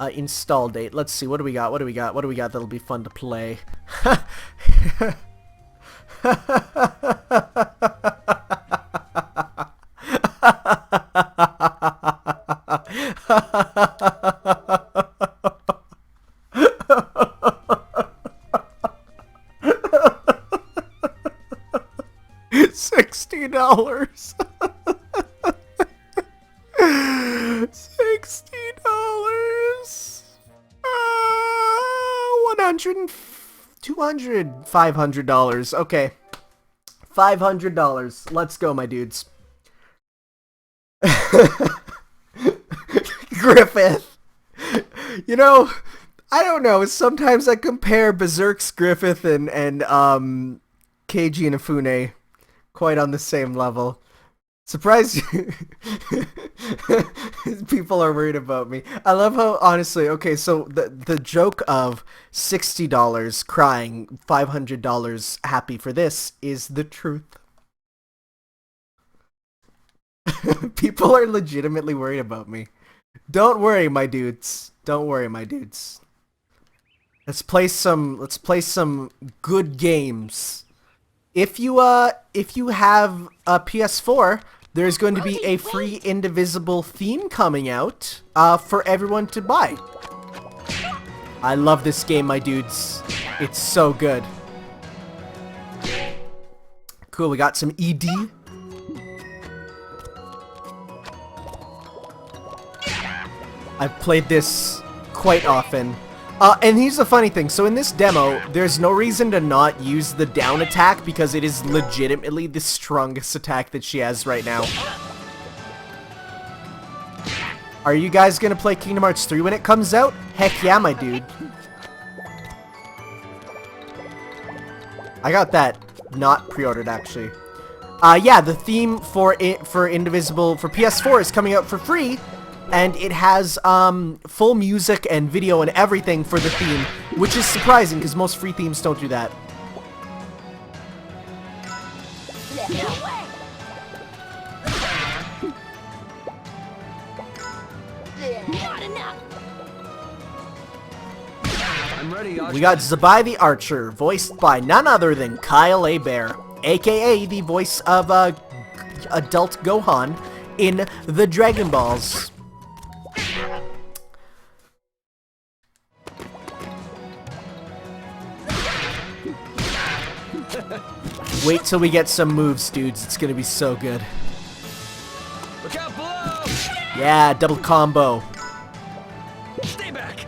Install date. Let's see. What do we got? What do we got? What do we got that'll be fun to play? $60. $60. 100, 200, $500. Okay. $500. Let's go, my dudes. Griffith. You know, I don't know. Sometimes I compare Berserk's Griffith and Keiji Inafune quite on the same level. Surprised people are worried about me. I love how, honestly, okay, so the joke of $60 crying, $500 happy for this is the truth. People are legitimately worried about me. Don't worry, my dudes. Don't worry, my dudes. Let's play some good games. If you have a PS4, there's going to be a free Indivisible theme coming out for everyone to buy. I love this game, my dudes. It's so good. Cool, we got some ED. I've played this quite often. And here's the funny thing. So in this demo, there's no reason to not use the down attack because it is legitimately the strongest attack that she has right now. Are you guys gonna play Kingdom Hearts 3 when it comes out? Heck yeah, my dude. I got that not pre-ordered, actually. Yeah, the theme for Indivisible for PS4 is coming out for free. And it has full music and video and everything for the theme, which is surprising because most free themes don't do that. We got Zabai the Archer, voiced by none other than Kyle Hebert, aka the voice of adult Gohan in the Dragon Balls. Wait till we get some moves, dudes. It's gonna be so good. Look out below! Yeah, double combo. Stay back.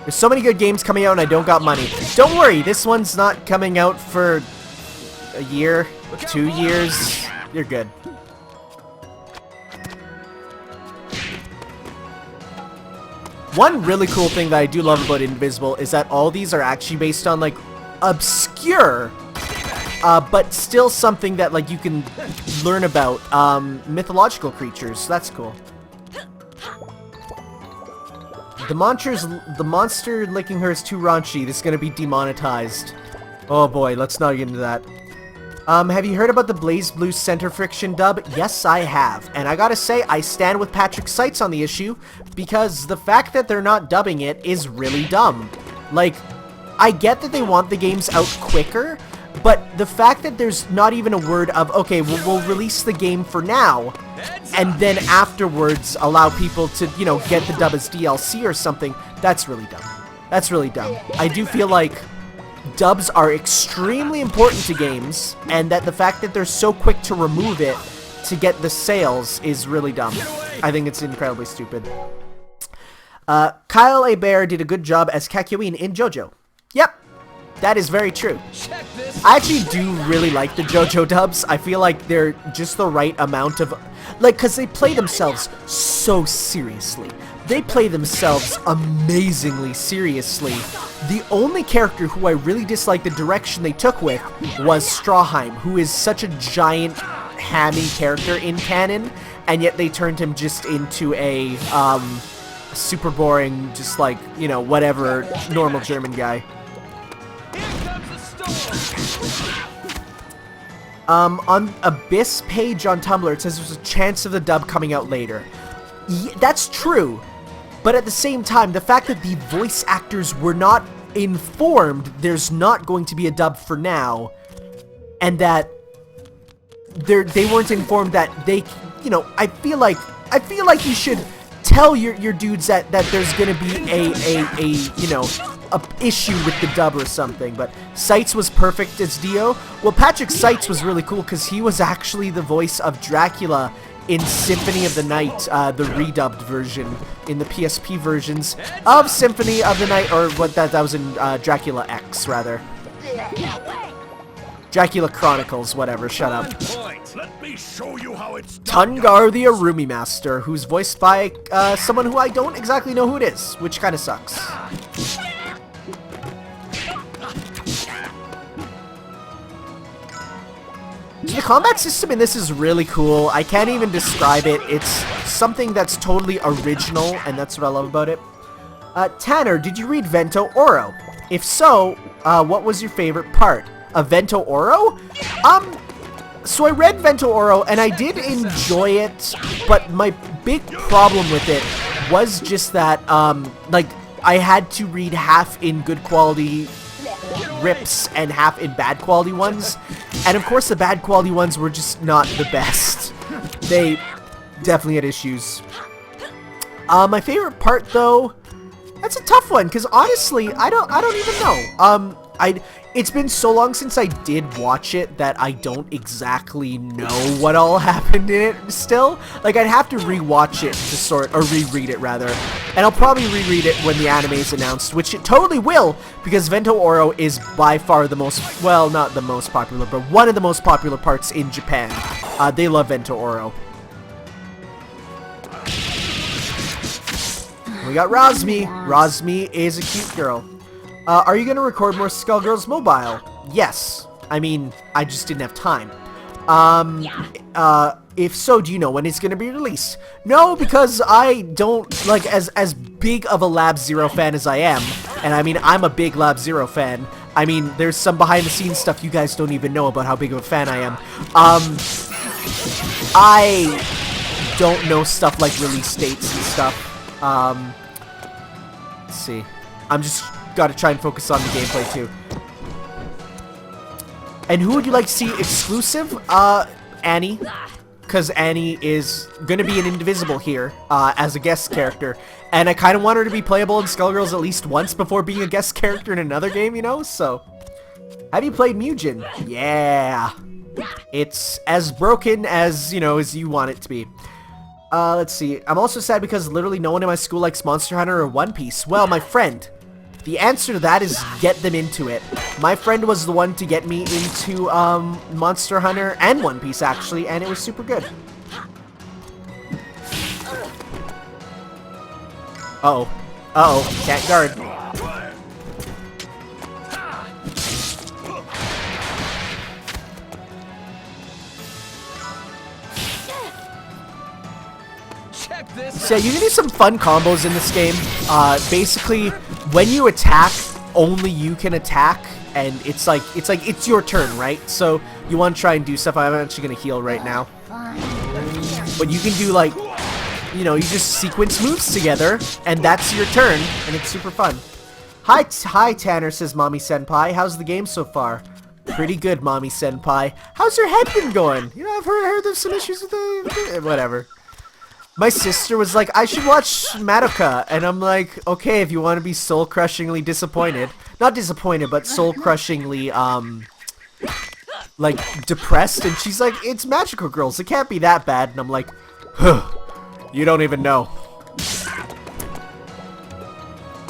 There's so many good games coming out and I don't got money. Don't worry, this one's not coming out for a year, 2 years. You're good. One really cool thing that I do love about Indivisible is that all these are actually based on, like, obscure, but still something that, like, you can learn about, mythological creatures. That's cool. The monster licking her is too raunchy. This is gonna be demonetized. Oh boy, let's not get into that. Have you heard about the Blaze Blue Center Friction dub? Yes, I have. And I gotta say, I stand with Patrick Seitz on the issue, because the fact that they're not dubbing it is really dumb. Like, I get that they want the games out quicker, but the fact that there's not even a word of, okay, we'll release the game for now, and then afterwards allow people to, you know, get the dub as DLC or something, that's really dumb. That's really dumb. I do feel like dubs are extremely important to games, and that the fact that they're so quick to remove it to get the sales is really dumb. I think it's incredibly stupid. Kyle Hebert did a good job as Kakyoin in JoJo. Yep, that is very true. I actually do really like the JoJo dubs. I feel like they're just the right amount of, like, because they play themselves so seriously. They play themselves amazingly seriously. The only character who I really disliked the direction they took with was Strawheim, who is such a giant, hammy character in canon, and yet they turned him just into a super boring, just like, you know, whatever, normal German guy. On Abyss page on Tumblr, it says there's a chance of the dub coming out later. That's true. But at the same time, the fact that the voice actors were not informed there's not going to be a dub for now, and that they weren't informed that they, you know, I feel like you should tell your dudes that there's gonna be a you know, a issue with the dub or something. But Seitz was perfect as Dio. Well, Patrick Seitz was really cool because he was actually the voice of Dracula in Symphony of the Night, the redubbed version, in the PSP versions of Symphony of the Night, or what that was in Dracula X, rather. Dracula Chronicles, whatever, shut up. Let me show you how it's Tungar the Arumi Master, who's voiced by someone who I don't exactly know who it is, which kind of sucks. The combat system in this is really cool. I can't even describe it. It's something that's totally original, and that's what I love about it. Tanner, did you read Vento Oro? If so, what was your favorite part? Vento Oro? So I read Vento Oro, and I did enjoy it, but my big problem with it was just that, like, I had to read half in good quality rips and half in bad quality ones, and of course the bad quality ones were just not the best. They definitely had issues. My favorite part, though, that's a tough one, because honestly, I don't even know. It's been so long since I did watch it that I don't exactly know what all happened in it still. Like, I'd have to rewatch it to or reread it rather. And I'll probably reread it when the anime is announced, which it totally will, because Vento Oro is by far the most, well, not the most popular, but one of the most popular parts in Japan. They love Vento Oro. We got Rosmi. Rosmi is a cute girl. Are you going to record more Skullgirls Mobile? Yes. I mean, I just didn't have time. If so, do you know when it's going to be released? No, because I don't, like, as big of a Lab Zero fan as I am, and I mean, I'm a big Lab Zero fan. I mean, there's some behind-the-scenes stuff you guys don't even know about how big of a fan I am. I don't know stuff like release dates and stuff. Let's see. I'm just gotta try and focus on the gameplay too. And who would you like to see exclusive? Annie. Because Annie is gonna be an Indivisible here, as a guest character. And I kind of want her to be playable in Skullgirls at least once before being a guest character in another game, you know? So, have you played Mugen? Yeah. It's as broken as, you know, as you want it to be. Let's see. I'm also sad because literally no one in my school likes Monster Hunter or One Piece. Well, my friend, the answer to that is get them into it. My friend was the one to get me into Monster Hunter and One Piece, actually, and it was super good. Uh-oh. Uh-oh. Can't guard. So yeah, you can do some fun combos in this game. Basically, when you attack, only you can attack, and it's your turn, right? So you want to try and do stuff. I'm actually gonna heal right now, but you can do, like, you know, you just sequence moves together, and that's your turn, and it's super fun. Hi Tanner, says Mommy Senpai. How's the game so far? Pretty good, Mommy Senpai. How's your head been going? You know, I've heard there's some issues with the whatever. My sister was like, I should watch Madoka, and I'm like, okay, if you want to be soul-crushingly disappointed. Not disappointed, but soul-crushingly, like, depressed, and she's like, it's Magical Girls, it can't be that bad, and I'm like, huh, you don't even know.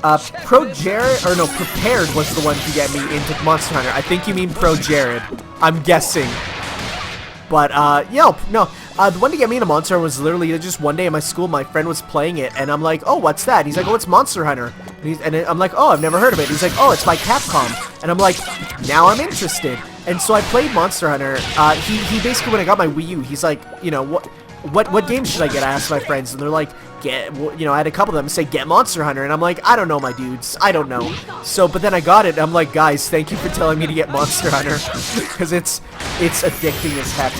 Prepared was the one to get me into Monster Hunter. I think you mean Pro Jared. I'm guessing. But, no. The one to get me into Monster Hunter was literally just one day in my school, my friend was playing it, and I'm like, oh, what's that? He's like, oh, it's Monster Hunter. And I'm like, oh, I've never heard of it. He's like, oh, it's by Capcom. And I'm like, now I'm interested. And so I played Monster Hunter. He basically, when I got my Wii U, he's like, you know, what game should I get? I asked my friends, and they're like, I had a couple of them say, get Monster Hunter. And I'm like, I don't know, my dudes. I don't know. So, but then I got it, and I'm like, guys, thank you for telling me to get Monster Hunter. Because it's addicting as heck.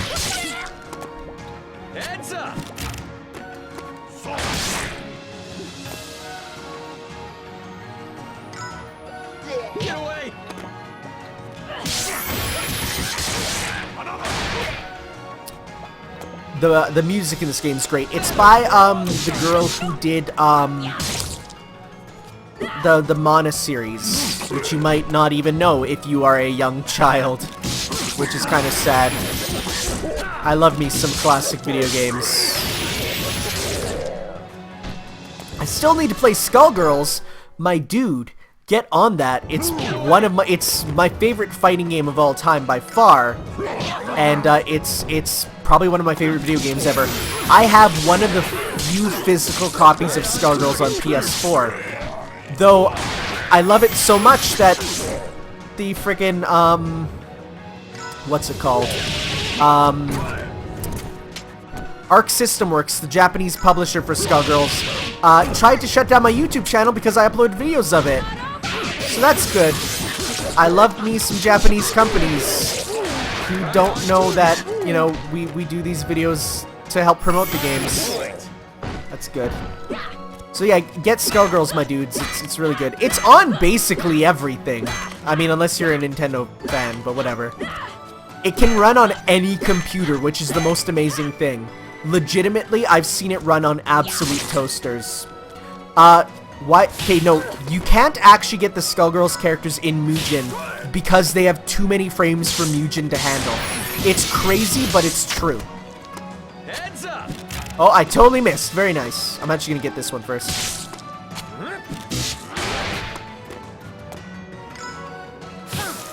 The music in this game is great. It's by the girl who did the Mana series, which you might not even know if you are a young child, which is kind of sad. I love me some classic video games. I still need to play Skullgirls, my dude. Get on that. It's my favorite fighting game of all time by far, and it's probably one of my favorite video games ever. I have one of the few physical copies of Skullgirls on PS4, though I love it so much that the freaking what's it called? Arc System Works, the Japanese publisher for Skullgirls, tried to shut down my YouTube channel because I upload videos of it. So that's good. I love me some Japanese companies who don't know that, you know, we do these videos to help promote the games. That's good. So yeah, get Skullgirls, my dudes. It's really good. It's on basically everything. I mean, unless you're a Nintendo fan, but whatever. It can run on any computer, which is the most amazing thing. Legitimately, I've seen it run on absolute toasters. Why? Okay, no, you can't actually get the Skullgirls characters in Mugen because they have too many frames for Mugen to handle. It's crazy, but it's true. Heads up. Oh, I totally missed. Very nice. I'm actually gonna get this one first.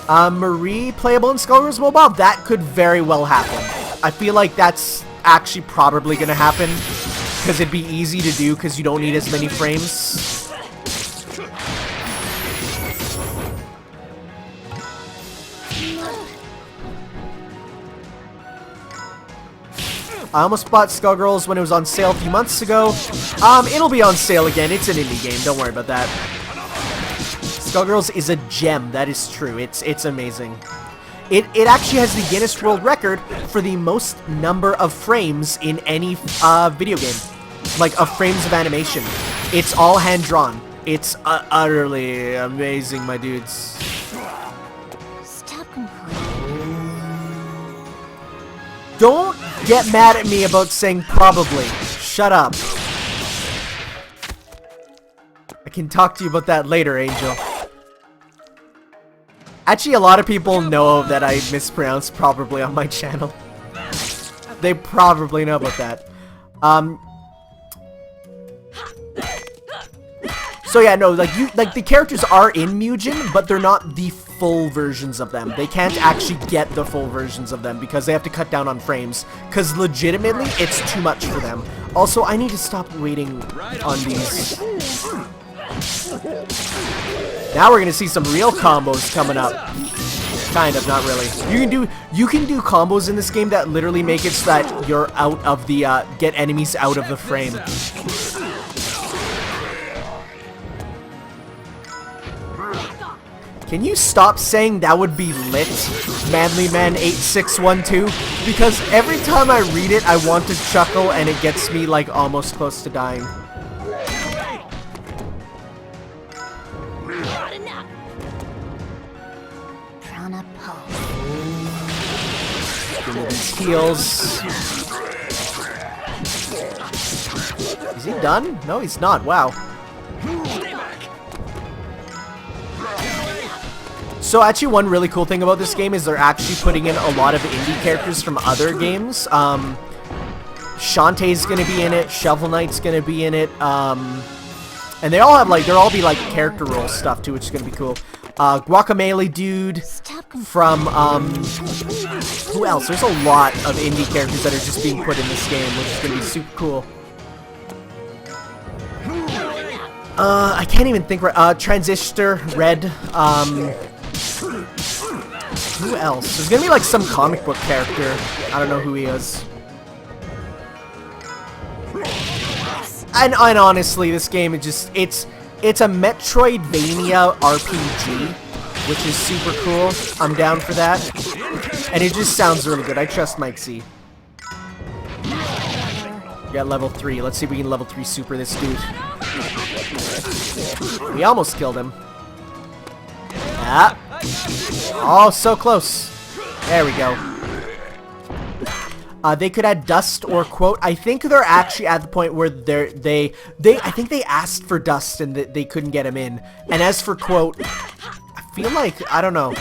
Marie playable in Skullgirls Mobile? That could very well happen. I feel like that's actually probably gonna happen because it'd be easy to do because you don't need as many frames. I almost bought Skullgirls when it was on sale a few months ago. It'll be on sale again. It's an indie game. Don't worry about that. Skullgirls is a gem. That is true. It's amazing. It actually has the Guinness World Record for the most number of frames in any video game. Like, of frames of animation. It's all hand-drawn. It's utterly amazing, my dudes. Stop complaining. Don't get mad at me about saying probably. Shut up. I can talk to you about that later, Angel. Actually, a lot of people know that I mispronounce probably on my channel. They probably know about that. So yeah, no, like the characters are in Mugen, but they're not the full versions of them. They can't actually get the full versions of them because they have to cut down on frames. Because legitimately, it's too much for them. Also, I need to stop waiting on these. Now we're gonna see some real combos coming up. Kind of, not really. You can do combos in this game that literally make it so that you're out of the get enemies out of the frame. Can you stop saying that would be lit, ManlyMan8612? Because every time I read it, I want to chuckle and it gets me like almost close to dying. Give me these heals. Is he done? No, he's not. Wow. So actually, one really cool thing about this game is they're actually putting in a lot of indie characters from other games. Shantae's gonna be in it. Shovel Knight's gonna be in it. And they all have like they'll all be like character role stuff too, which is gonna be cool. Guacamole dude from who else? There's a lot of indie characters that are just being put in this game, which is gonna be super cool. I can't even think right. Transistor, Red, who else? There's gonna be like some comic book character. I don't know who he is. And honestly, this game is just it's a Metroidvania RPG, which is super cool. I'm down for that. And it just sounds really good. I trust Mike C. We got level 3. Let's see if we can level 3 super this dude. We almost killed him. Ah. Oh, so close. There we go. They could add dust or quote. I think they're actually at the point where I think they asked for dust and they couldn't get him in. And as for quote, I feel like, I don't know.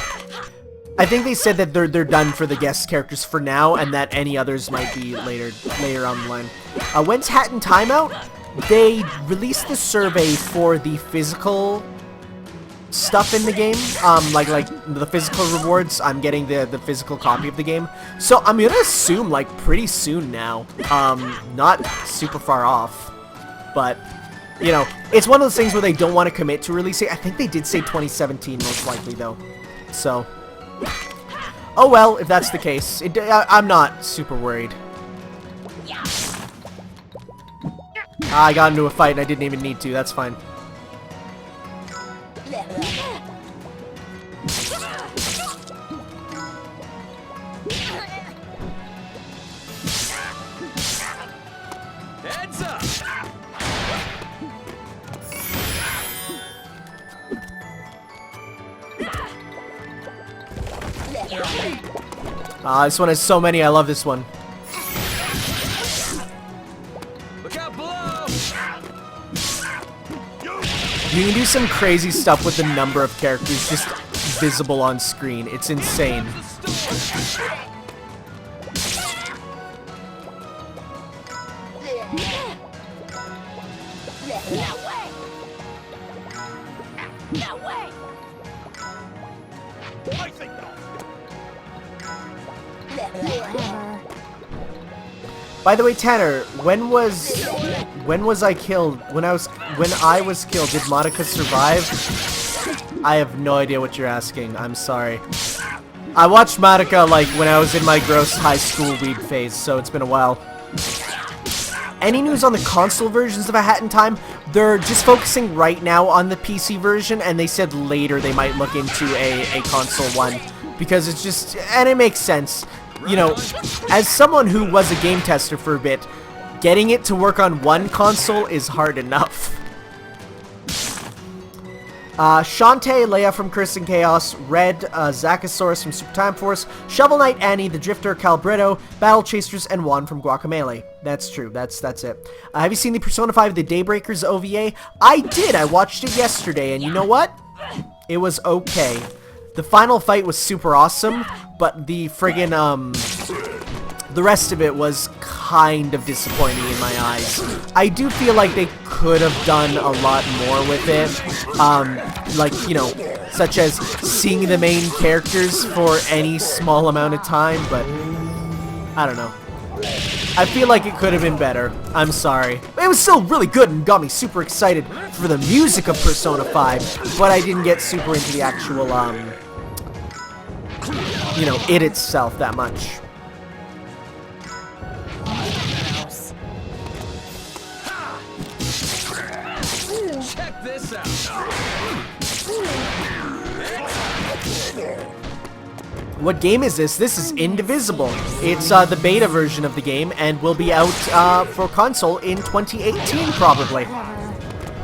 I think they said that they're done for the guest characters for now, and that any others might be later on the line. When's Hat in Time out? They released the survey for the physical stuff in the game, like the physical rewards. I'm getting the physical copy of the game, so I'm gonna assume like pretty soon now. Not super far off, but you know, it's one of those things where they don't want to commit to releasing. I think they did say 2017 most likely though, so oh well, if that's the case, I'm not super worried. I got into a fight and I didn't even need to. That's fine. Heads up. This one has so many. I love this one. Look out below. You can do some crazy stuff with the number of characters just visible on screen. It's insane. No way! I think not. By the way, Tanner, when was I killed? When I was killed, did Monica survive? I have no idea what you're asking. I'm sorry. I watched Monica like when I was in my gross high school weeb phase, so it's been a while. Any news on the console versions of A Hat in Time? They're just focusing right now on the PC version, and they said later they might look into a console one, because it's just, and it makes sense. You know, as someone who was a game tester for a bit, getting it to work on one console is hard enough. Shantae, Leia from Curse and Chaos, Red, Zachosaurus from Super Time Force, Shovel Knight, Annie, the Drifter, Calbretto, Battle Chasers, and Juan from Guacamelee. That's true. That's it. Have you seen the Persona 5 The Daybreakers OVA? I did. I watched it yesterday, and you know what? It was okay. The final fight was super awesome, but the friggin', the rest of it was kind of disappointing in my eyes. I do feel like they could have done a lot more with it. Like, you know, such as seeing the main characters for any small amount of time, but I don't know. I feel like it could have been better. I'm sorry. It was still really good and got me super excited for the music of Persona 5, but I didn't get super into the actual, you know, it itself that much. Check this out. What game is this? This is Indivisible. It's the beta version of the game and will be out for console in 2018 probably.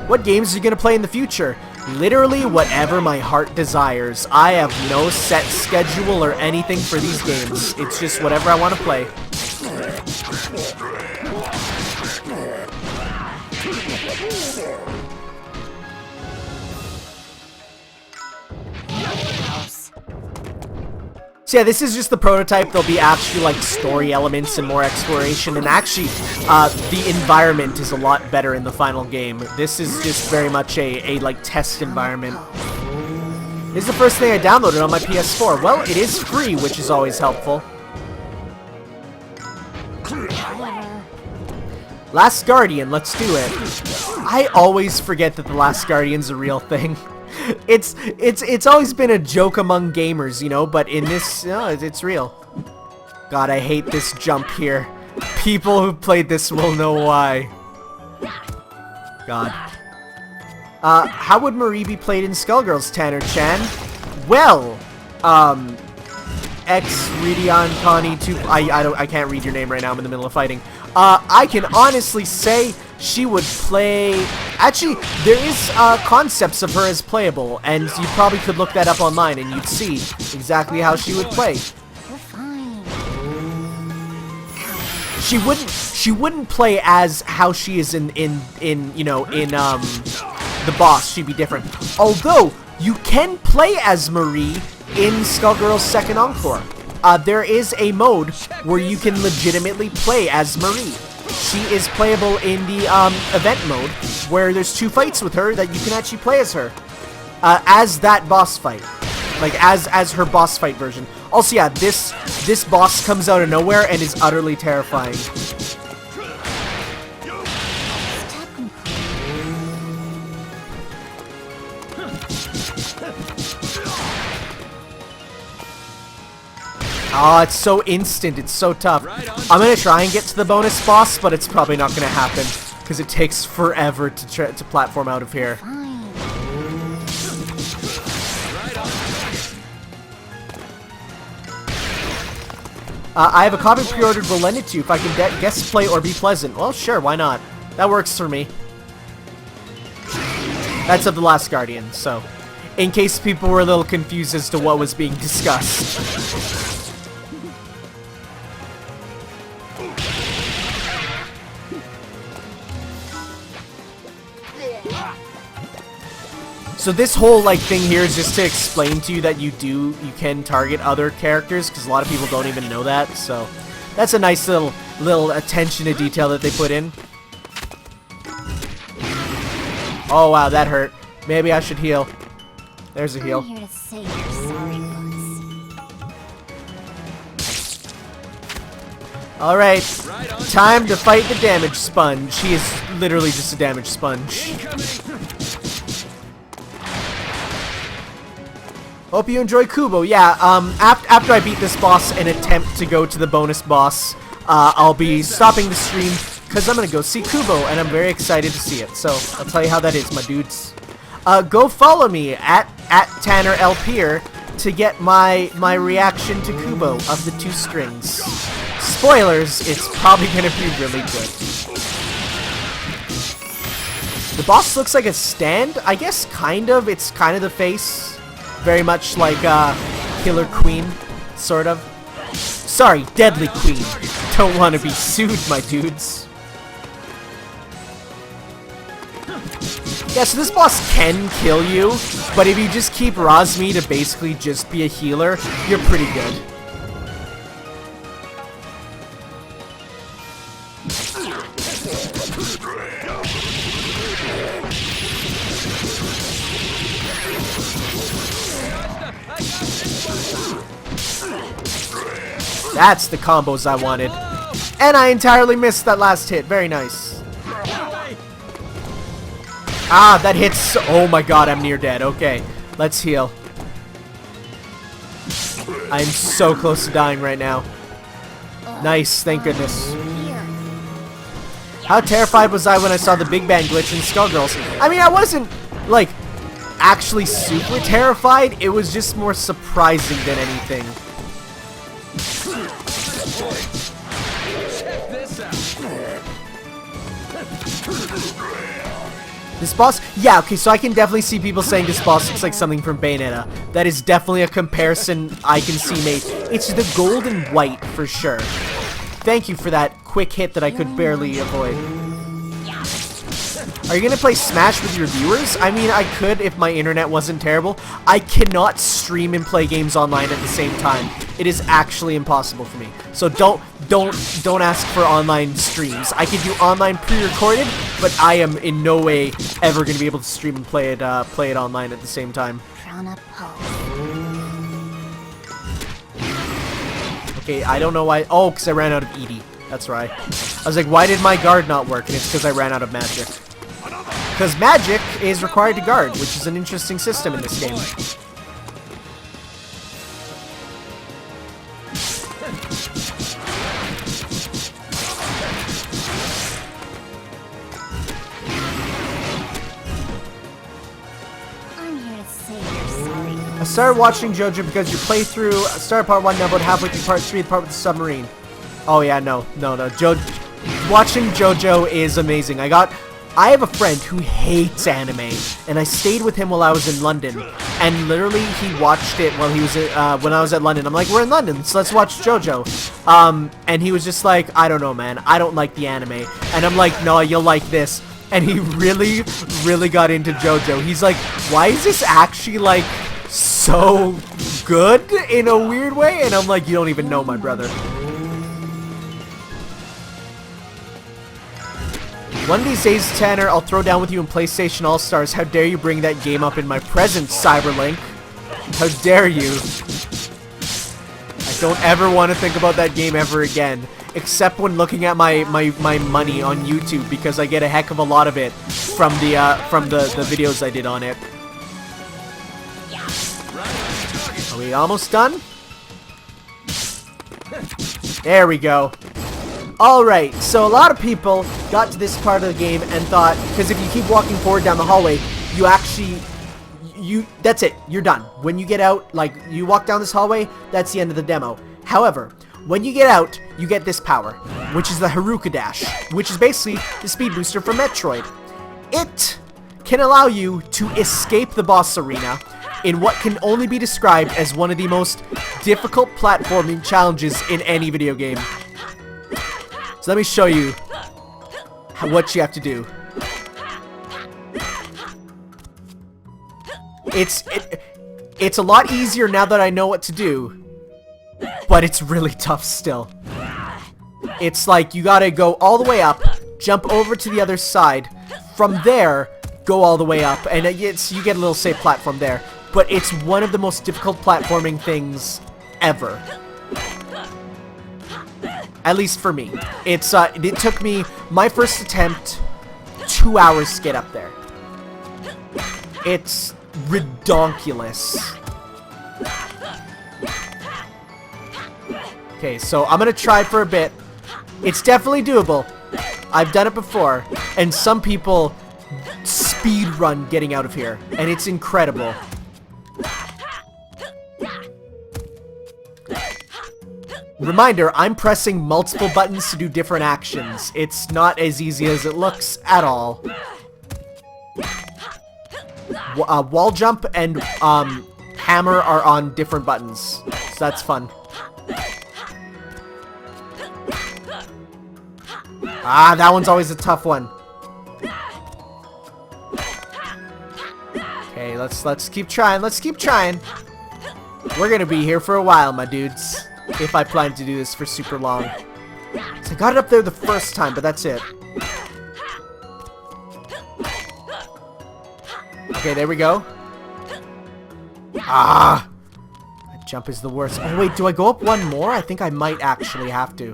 What games are you going to play in the future? Literally whatever my heart desires. I have no set schedule or anything for these games. It's just whatever I want to play. So yeah, this is just the prototype. There'll be actually like story elements and more exploration, and actually the environment is a lot better in the final game. This is just very much a like test environment. This is the first thing I downloaded on my PS4. Well, it is free, which is always helpful. Last Guardian, let's do it. I always forget that The Last Guardian's a real thing. It's always been a joke among gamers, you know, but in this, no, it's real. God, I hate this jump here. People who played this will know why. God. How would Marie be played in Skullgirls, Tanner Chan? Well, X-Redion Connie 2, I can't read your name right now, I'm in the middle of fighting. I can honestly say she would play... Actually, there is concepts of her as playable, and you probably could look that up online and you'd see exactly how she would play. You're fine. She wouldn't play as how she is in the boss. She'd be different. Although you can play as Marie in Skullgirl's Second Encore. There is a mode where you can legitimately play as Marie. She is playable in the event mode, where there's 2 fights with her that you can actually play as her, as that boss fight, like as her boss fight version. Also, yeah, this boss comes out of nowhere and is utterly terrifying. Oh, it's so instant. It's so tough. I'm going to try and get to the bonus boss, but it's probably not going to happen because it takes forever to platform out of here. I have a copy pre-ordered. Will lend it to you if I can guest play or be pleasant. Well, sure. Why not? That works for me. That's of The Last Guardian, so in case people were a little confused as to what was being discussed. So this whole thing here is just to explain to you that you can target other characters, because a lot of people don't even know that. So that's a nice little attention to detail that they put in. Oh wow, that hurt. Maybe I should heal. There's a heal. I'm here to say you're sorry, All right, time to fight the damage sponge. He is literally just a damage sponge. Hope you enjoy Kubo. Yeah, after I beat this boss and attempt to go to the bonus boss, I'll be stopping the stream because I'm going to go see Kubo, and I'm very excited to see it. So, I'll tell you how that is, my dudes. Go follow me at Tanner L. Pier to get my reaction to Kubo of the 2 strings. Spoilers, it's probably going to be really good. The boss looks like a stand, I guess, kind of. It's kind of the face. Very much like Killer Queen, sort of. Sorry, Deadly Queen. Don't want to be sued, my dudes. Yeah, so this boss can kill you, but if you just keep Rosmi to basically just be a healer, you're pretty good. That's the combos I wanted. And I entirely missed that last hit. Very nice. Ah, that hits. Oh my god, I'm near dead. Okay, let's heal. I'm so close to dying right now. Nice, thank goodness. How terrified was I when I saw the Big Bang glitch in Skullgirls? I mean, I wasn't, actually super terrified. It was just more surprising than anything. Check this out. This boss? Yeah, okay, so I can definitely see people saying this boss looks like something from Bayonetta. That is definitely a comparison I can see made. It's the gold and white, for sure. Thank you for that quick hit that I could barely avoid. Are you gonna play Smash with your viewers? I mean, I could if my internet wasn't terrible. I cannot stream and play games online at the same time. It is actually impossible for me. So don't ask for online streams. I can do online pre-recorded, but I am in no way ever gonna be able to stream and play it online at the same time. Okay, I don't know why. Oh, because I ran out of Edie. That's right. I was like, why did my guard not work? And it's because I ran out of magic. Because magic is required to guard, which is an interesting system in this game. I started watching JoJo because your playthrough started part 1, now about halfway through part 3, the part with the submarine. Oh yeah, no. Watching JoJo is amazing. I got I have a friend who hates anime, and I stayed with him while I was in London, and literally he watched it while he was when I was at London. I'm like, we're in London, so let's watch JoJo. And he was just like, I don't know, man, I don't like the anime. And I'm like, no, you'll like this. And he really, really got into JoJo. He's like, why is this actually like so good in a weird way? And I'm like, you don't even know, my brother. One of these days, Tanner, I'll throw down with you in PlayStation All-Stars. How dare you bring that game up in my presence, Cyberlink? How dare you? I don't ever want to think about that game ever again. Except when looking at my money on YouTube, because I get a heck of a lot of it from the videos I did on it. Are we almost done? There we go. Alright, so a lot of people got to this part of the game and thought, because if you keep walking forward down the hallway, you actually, that's it, you're done. When you get out, like, you walk down this hallway, that's the end of the demo. However, when you get out, you get this power, which is the Haruka Dash, which is basically the speed booster from Metroid. It can allow you to escape the boss arena in what can only be described as one of the most difficult platforming challenges in any video game. So let me show you what you have to do. It's a lot easier now that I know what to do, but it's really tough still. It's like you gotta go all the way up, jump over to the other side, from there, go all the way up, and you get a little safe platform there. But it's one of the most difficult platforming things ever. At least for me. It took me, my first attempt, 2 hours to get up there. It's redonkulous. Okay, so I'm gonna try for a bit. It's definitely doable. I've done it before, and some people speed run getting out of here, and it's incredible. Reminder, I'm pressing multiple buttons to do different actions. It's not as easy as it looks at all. Wall jump and hammer are on different buttons, so that's fun. Ah, that one's always a tough one. Okay, let's keep trying. Let's keep trying. We're gonna be here for a while, my dudes. If I plan to do this for super long. So I got it up there the first time, but that's it. Okay, there we go. Ah! That jump is the worst. Oh wait, do I go up one more? I think I might actually have to.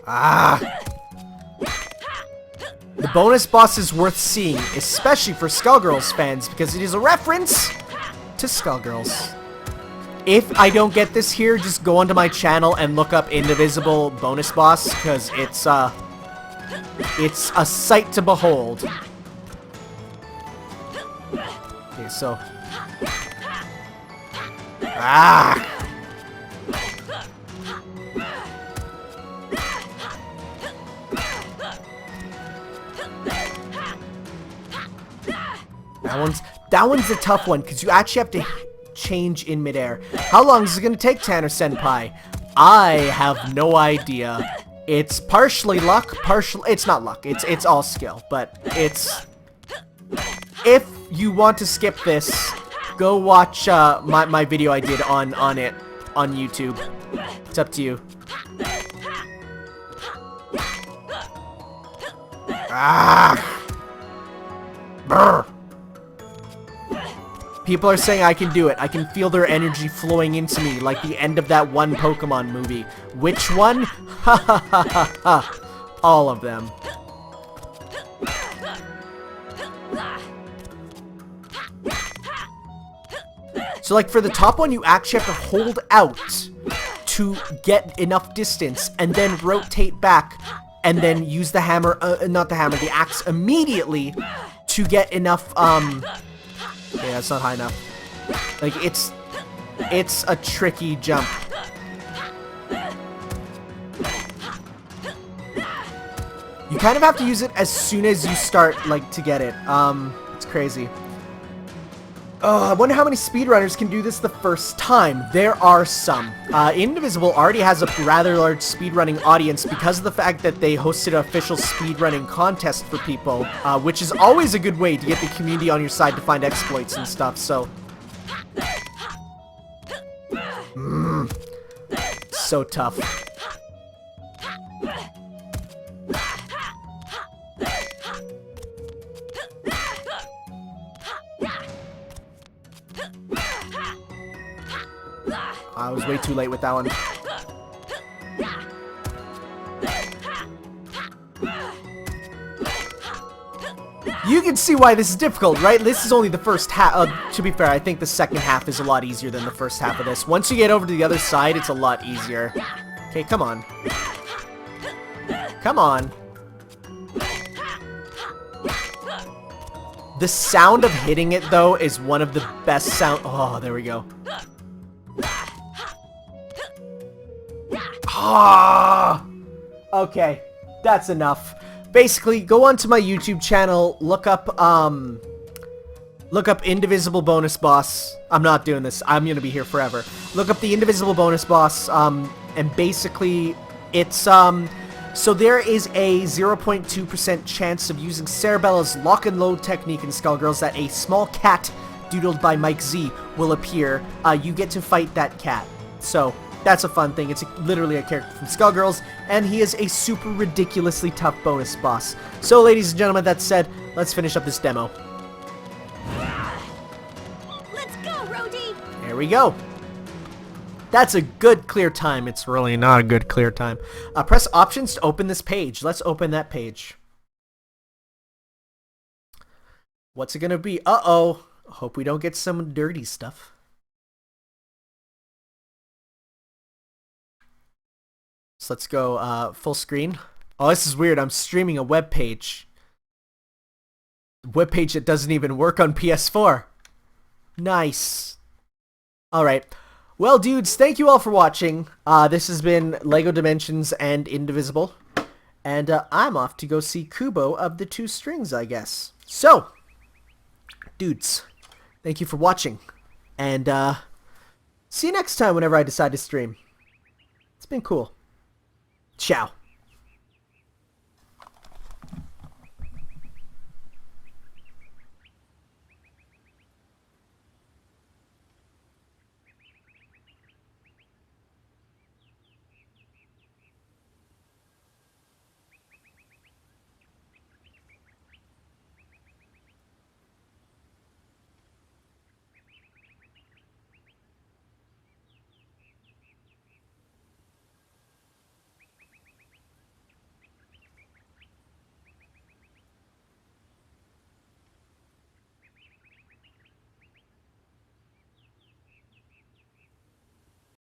Ah! The bonus boss is worth seeing, especially for Skullgirls fans, because it is a reference to Skullgirls. If I don't get this here, just go onto my channel and look up Indivisible bonus boss, because it's a sight to behold. Okay, so... Ah! That one's a tough one, because you actually have to change in midair. How long is it going to take, Tanner Senpai? I have no idea. It's partially luck, it's not luck, it's all skill, but it's... If you want to skip this, go watch my video I did on it on YouTube. It's up to you. Ah! Brr! People are saying I can do it. I can feel their energy flowing into me like the end of that one Pokemon movie. Which one? Ha ha ha ha ha. All of them. So like for the top one, you actually have to hold out to get enough distance and then rotate back and then use the hammer, not the hammer, the axe immediately to get enough, yeah, that's not high enough. Like, it's a tricky jump. You kind of have to use it as soon as you start, like, to get it. It's crazy. Oh, I wonder how many speedrunners can do this the first time. There are some. Indivisible already has a rather large speedrunning audience because of the fact that they hosted an official speedrunning contest for people, which is always a good way to get the community on your side to find exploits and stuff, so... So tough. I was way too late with that one. You can see why this is difficult, right? This is only the first half. To be fair, I think the second half is a lot easier than the first half of this. Once you get over to the other side, it's a lot easier. Okay, come on. Come on. The sound of hitting it, though, is one of the best sound... Oh, there we go. Ah! Okay, that's enough. Basically, go onto my YouTube channel, look up Indivisible Bonus Boss. I'm not doing this. I'm gonna be here forever. Look up the Indivisible Bonus Boss, and basically, it's, so there is a 0.2% chance of using Cerebella's lock and load technique in Skullgirls that a small cat, doodled by Mike Z, will appear. You get to fight that cat. So... that's a fun thing. It's literally a character from Skullgirls, and he is a super ridiculously tough bonus boss. So, ladies and gentlemen, that said, let's finish up this demo. Let's go, Rhodey! There we go. That's a good clear time. It's really not a good clear time. Press options to open this page. Let's open that page. What's it gonna be? Uh-oh. Hope we don't get some dirty stuff. So let's go full screen. Oh, this is weird. I'm streaming a web page. Web page that doesn't even work on PS4. Nice. Alright. Well, dudes, thank you all for watching. This has been LEGO Dimensions and Indivisible. And I'm off to go see Kubo of the Two Strings, I guess. So, dudes, thank you for watching. And see you next time whenever I decide to stream. It's been cool. Ciao.